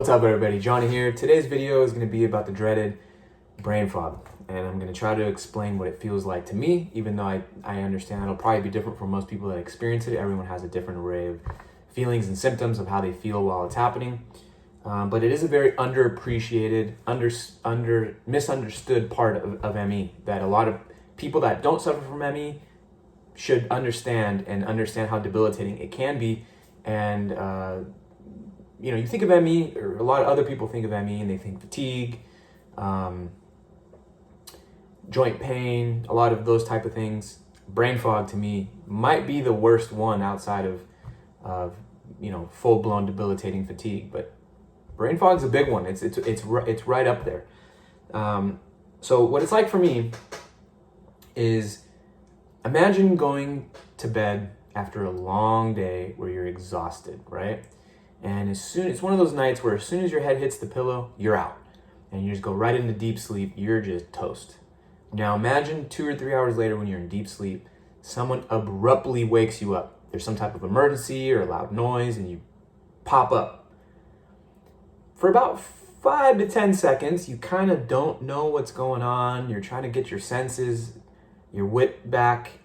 What's up everybody, Johnny here. Today's video is going to be about the dreaded brain fog, and I'm going to try to explain what it feels like to me, even though I understand it'll probably be different for most people that experience it. Everyone has a different array of feelings and symptoms of how they feel while it's happening, but it is a very underappreciated, misunderstood part of ME that a lot of people that don't suffer from ME should understand how debilitating it can be. And you think of ME, or a lot of other people think of ME, and they think fatigue, joint pain, a lot of those type of things. Brain fog to me might be the worst one outside of full-blown debilitating fatigue, but brain fog's a big one. It's right up there. So what it's like for me is, imagine going to bed after a long day where you're exhausted, right? And it's one of those nights where as soon as your head hits the pillow, you're out. And you just go right into deep sleep, you're just toast. Now imagine 2 or 3 hours later when you're in deep sleep, someone abruptly wakes you up. There's some type of emergency or a loud noise and you pop up. For about 5 to 10 seconds, you kind of don't know what's going on. You're trying to get your senses, your wit back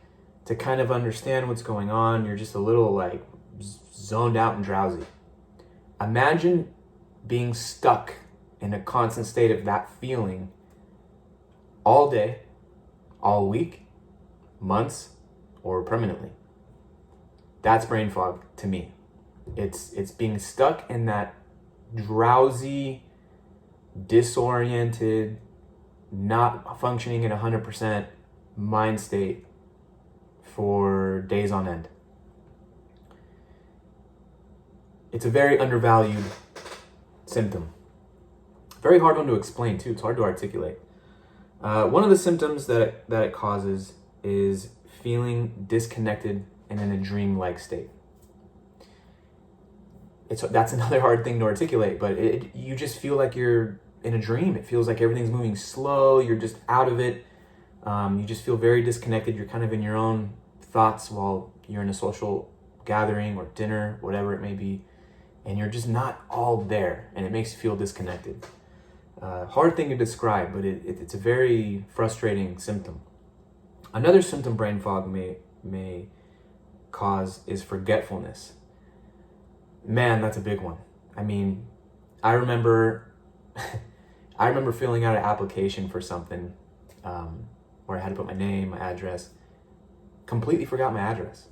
to kind of understand what's going on. You're just a little like zoned out and drowsy. Imagine being stuck in a constant state of that feeling all day, all week, months, or permanently. That's brain fog to me. It's being stuck in that drowsy, disoriented, not functioning at 100% mind state for days on end. It's a very undervalued symptom. Very hard one to explain too. It's hard to articulate. One of the symptoms that it causes is feeling disconnected and in a dream-like state. That's another hard thing to articulate, but you just feel like you're in a dream. It feels like everything's moving slow. You're just out of it. You just feel very disconnected. You're kind of in your own thoughts while you're in a social gathering or dinner, whatever it may be. And you're just not all there, and it makes you feel disconnected. Hard thing to describe, but it's a very frustrating symptom. Another symptom brain fog may cause is forgetfulness. Man, that's a big one. I mean, I remember filling out an application for something where I had to put my name, my address. Completely forgot my address.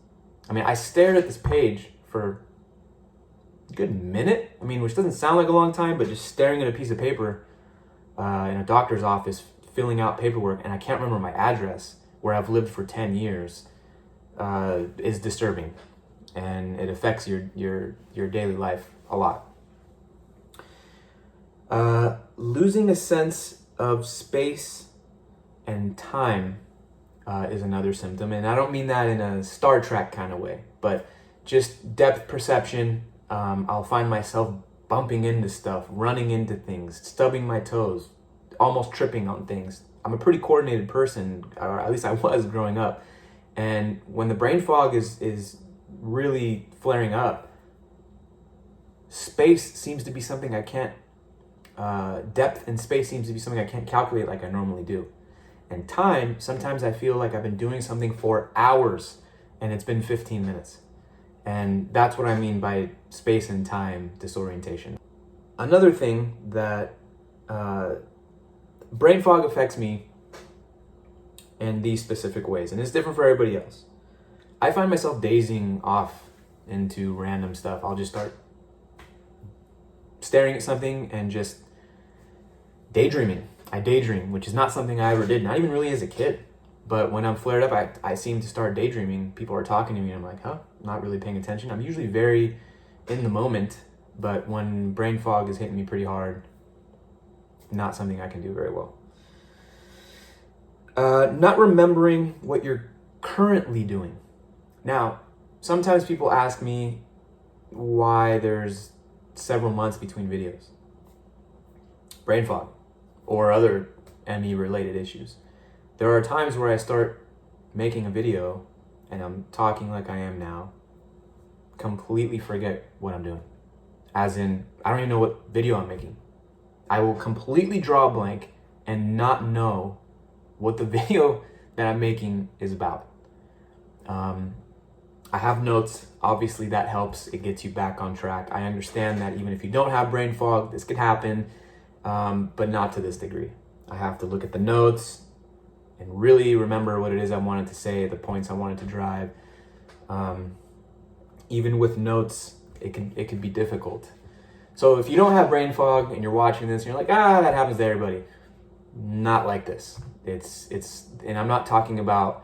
I mean, I stared at this page for a good minute. I mean, which doesn't sound like a long time, but just staring at a piece of paper in a doctor's office, filling out paperwork, and I can't remember my address where I've lived for 10 years is disturbing, and it affects your daily life a lot. Losing a sense of space and time is another symptom, and I don't mean that in a Star Trek kind of way, but just depth perception. I'll find myself bumping into stuff, running into things, stubbing my toes, almost tripping on things. I'm a pretty coordinated person, or at least I was growing up. And when the brain fog is really flaring up, space seems to be something I can't, depth and space seems to be something I can't calculate like I normally do. And time, sometimes I feel like I've been doing something for hours and it's been 15 minutes. And that's what I mean by space and time disorientation. Another thing that brain fog affects me in these specific ways, and it's different for everybody else. I find myself dazing off into random stuff. I'll just start staring at something and just daydreaming. I daydream, which is not something I ever did, not even really as a kid. But when I'm flared up, I seem to start daydreaming. People are talking to me and I'm like, huh? Not really paying attention. I'm usually very in the moment, but when brain fog is hitting me pretty hard, not something I can do very well. Not remembering what you're currently doing. Now, sometimes people ask me why there's several months between videos. Brain fog or other ME related issues. There are times where I start making a video and I'm talking like I am now, completely forget what I'm doing. as in, I don't even know what video I'm making. I will completely draw a blank and not know what the video that I'm making is about. I have notes. Obviously, that helps. It gets you back on track. I understand that even if you don't have brain fog, this could happen, but not to this degree. I have to look at the notes and really remember what it is I wanted to say, the points I wanted to drive. Even with notes, it could be difficult. So if you don't have brain fog and you're watching this and you're like, that happens to everybody, not like this. It's and I'm not talking about,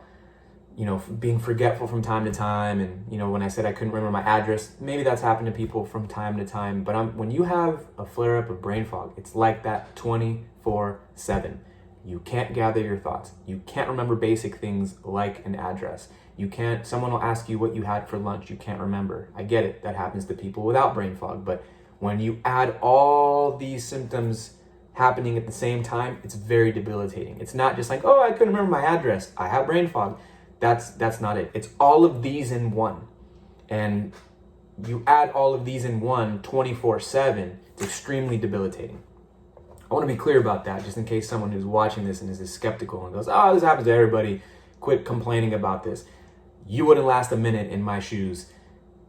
being forgetful from time to time. And, when I said I couldn't remember my address, maybe that's happened to people from time to time. But when you have a flare up of brain fog, it's like that 24/7. You can't gather your thoughts. You can't remember basic things like an address. Someone will ask you what you had for lunch. You can't remember. I get it. That happens to people without brain fog. But when you add all these symptoms happening at the same time, it's very debilitating. It's not just like, I couldn't remember my address, I have brain fog. That's not it. It's all of these in one. And you add all of these in one 24/7, it's extremely debilitating. I want to be clear about that, just in case someone who's watching this and is skeptical and goes, this happens to everybody, quit complaining about this. You wouldn't last a minute in my shoes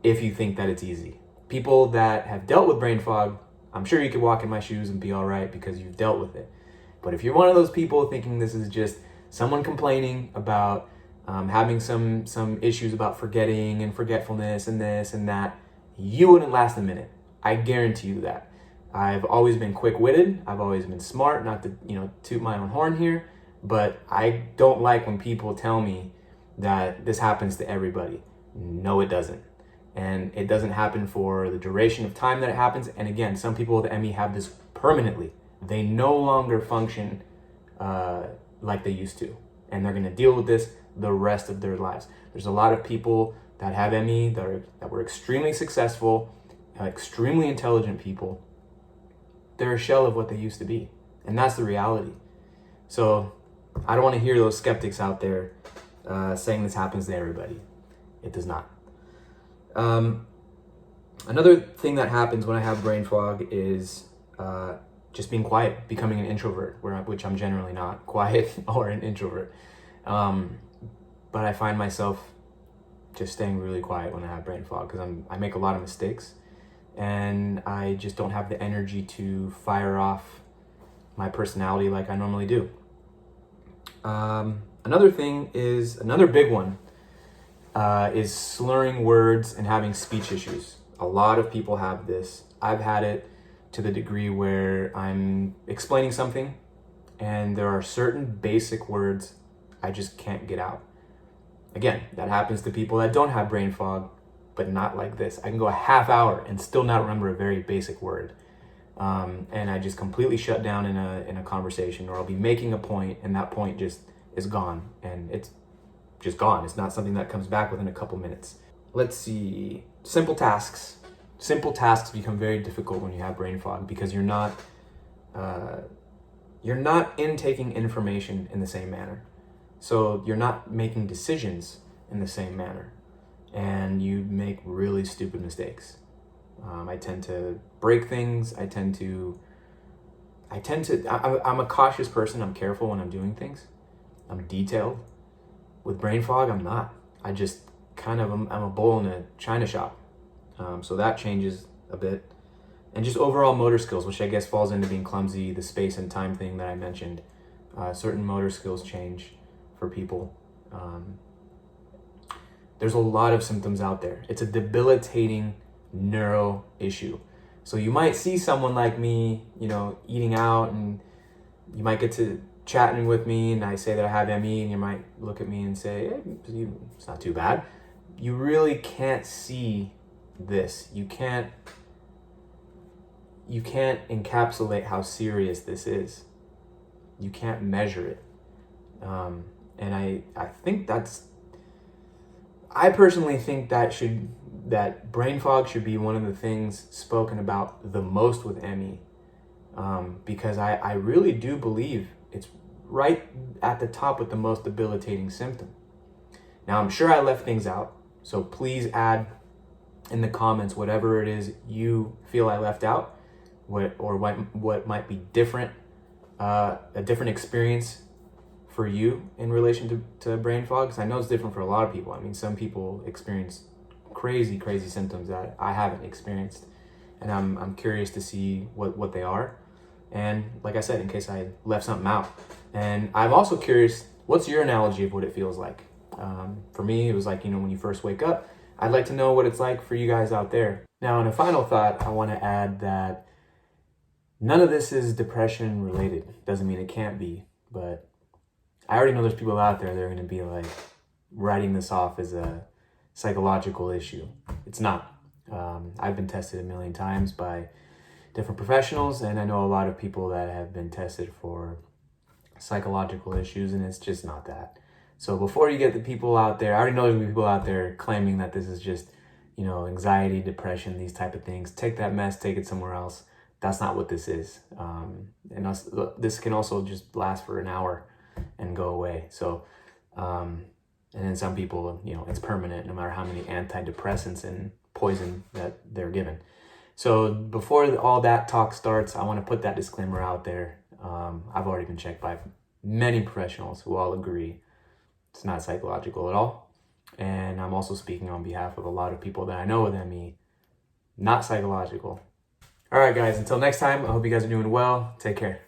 if you think that it's easy. People that have dealt with brain fog, I'm sure you could walk in my shoes and be all right because you've dealt with it. But if you're one of those people thinking this is just someone complaining about having some issues about forgetting and forgetfulness and this and that, you wouldn't last a minute. I guarantee you that. I've always been quick-witted. I've always been smart, not to, toot my own horn here, but I don't like when people tell me that this happens to everybody. No, it doesn't. And it doesn't happen for the duration of time that it happens. And again, some people with ME have this permanently. They no longer function like they used to. And they're going to deal with this the rest of their lives. There's a lot of people that have ME that were extremely successful, extremely intelligent people. They're a shell of what they used to be. And that's the reality. So I don't want to hear those skeptics out there saying this happens to everybody. It does not. Another thing that happens when I have brain fog is just being quiet, becoming an introvert, which I'm generally not quiet or an introvert. But I find myself just staying really quiet when I have brain fog because I make a lot of mistakes and I just don't have the energy to fire off my personality like I normally do. Another big one is slurring words and having speech issues. A lot of people have this. I've had it to the degree where I'm explaining something and there are certain basic words I just can't get out. Again, that happens to people that don't have brain fog, but not like this. I can go a half hour and still not remember a very basic word. And I just completely shut down in a conversation, or I'll be making a point and that point just is gone and it's just gone. It's not something that comes back within a couple minutes. Let's see. Simple tasks. Simple tasks become very difficult when you have brain fog because you're not intaking information in the same manner. So you're not making decisions in the same manner, and you make really stupid mistakes. I tend to break things. I'm a cautious person. I'm careful when I'm doing things. I'm detailed. With brain fog, I'm not. I just I'm a bull in a china shop. So that changes a bit. And just overall motor skills, which I guess falls into being clumsy, the space and time thing that I mentioned. Certain motor skills change for people. There's a lot of symptoms out there. It's a debilitating neuro issue. So you might see someone like me, eating out, and you might get to chatting with me and I say that I have ME and you might look at me and say, hey, it's not too bad. You really can't see this. You can't encapsulate how serious this is. You can't measure it. And I personally think that brain fog should be one of the things spoken about the most with ME, because I really do believe it's right at the top with the most debilitating symptom. Now, I'm sure I left things out, so please add in the comments whatever it is you feel I left out, what might be different, a different experience for you in relation to brain fog. Because I know it's different for a lot of people. I mean, some people experience crazy symptoms that I haven't experienced, and I'm curious to see what they are. And like I said, in case I left something out. And I'm also curious, what's your analogy of what it feels like? For me, it was like, when you first wake up. I'd like to know what it's like for you guys out there. Now, in a final thought, I want to add that none of this is depression related. Doesn't mean it can't be, but I already know there's people out there that are going to be like writing this off as a psychological issue. It's not. I've been tested a million times by different professionals, and I know a lot of people that have been tested for psychological issues, and it's just not that. So before you get the people out there, I already know there's going to be people out there claiming that this is just, anxiety, depression, these type of things. Take that mess, take it somewhere else. That's not what this is. This can also just last for an hour and go away. So, and then some people, it's permanent no matter how many antidepressants and poison that they're given. So before all that talk starts, I want to put that disclaimer out there. I've already been checked by many professionals who all agree it's not psychological at all. And I'm also speaking on behalf of a lot of people that I know with ME, not psychological. All right, guys, until next time, I hope you guys are doing well. Take care.